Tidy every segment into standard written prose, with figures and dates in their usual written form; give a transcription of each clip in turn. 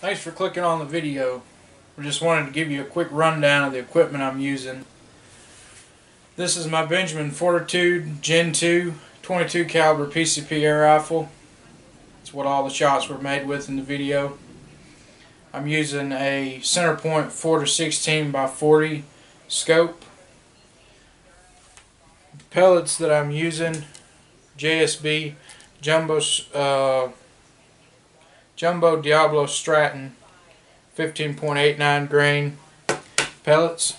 Thanks for clicking on the video. I just wanted to give you a quick rundown of the equipment I'm using. This is my Benjamin Fortitude Gen 2 22 caliber PCP air rifle. It's what all the shots were made with in the video. I'm using a center point 4-16 by 40 scope. The pellets that I'm using, JSB Jumbo Diablo Stratton 15.89 grain pellets.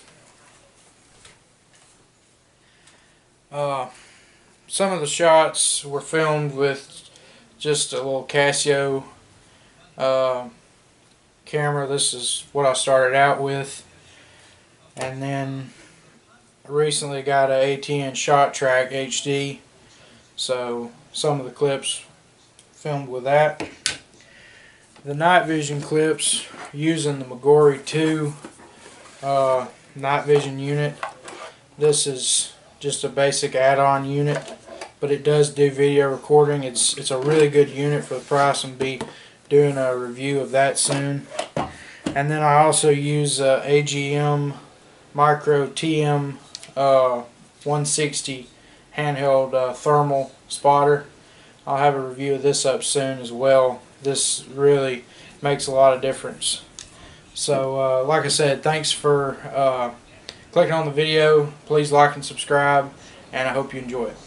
Some of the shots were filmed with just a little Casio camera. This is what I started out with, and then I recently got a ATN Shot Track HD, so some of the clips filmed with that. The night vision clips using the Magori 2 night vision unit. This is just a basic add-on unit, but it does do video recording. It's a really good unit for the price, and be doing a review of that soon. And then I also use AGM Micro TM 160 handheld thermal spotter. I'll have a review of this up soon as well. This really makes a lot of difference. So like I said, thanks for clicking on the video. Please like and subscribe, and I hope you enjoy it.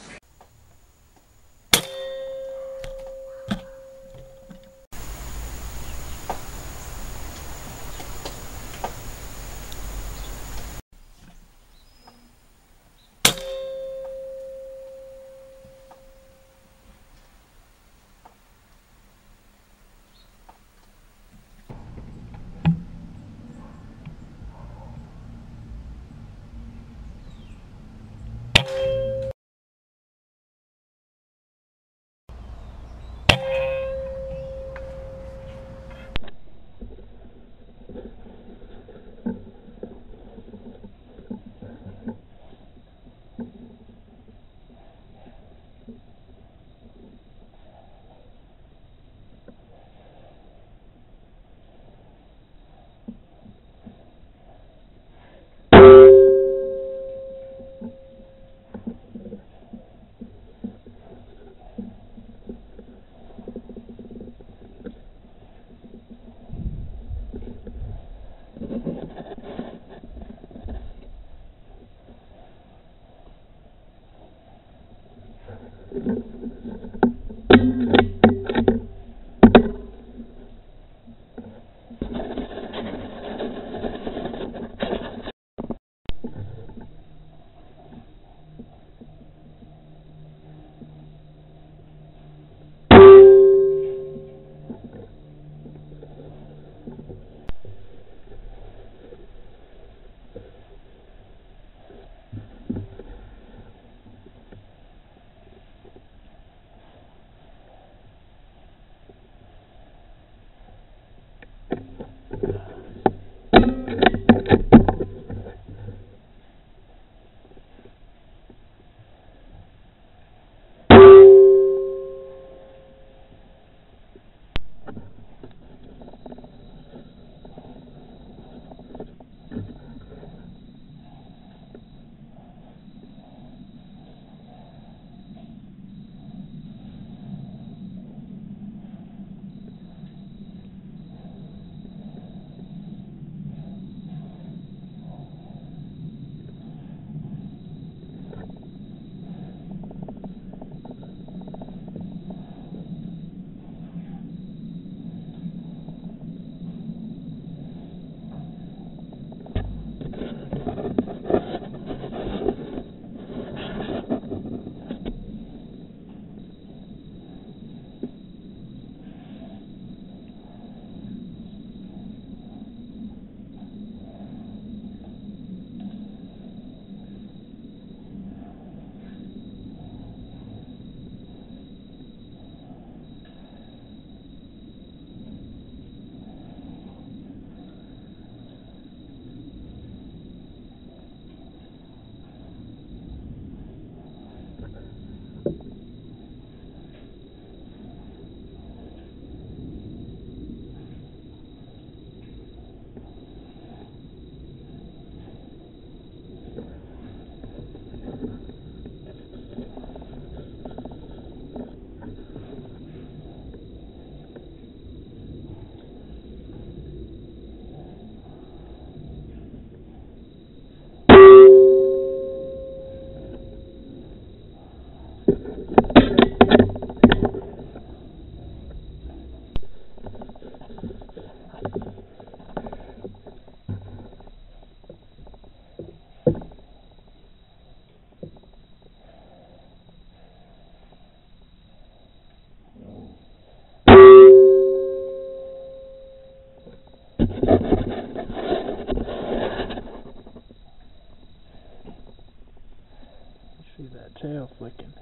tail flicking.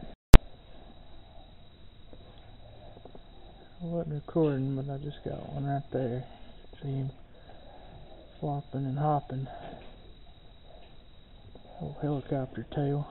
I wasn't recording, but I just got one right there. See him flopping and hopping. Old helicopter tail.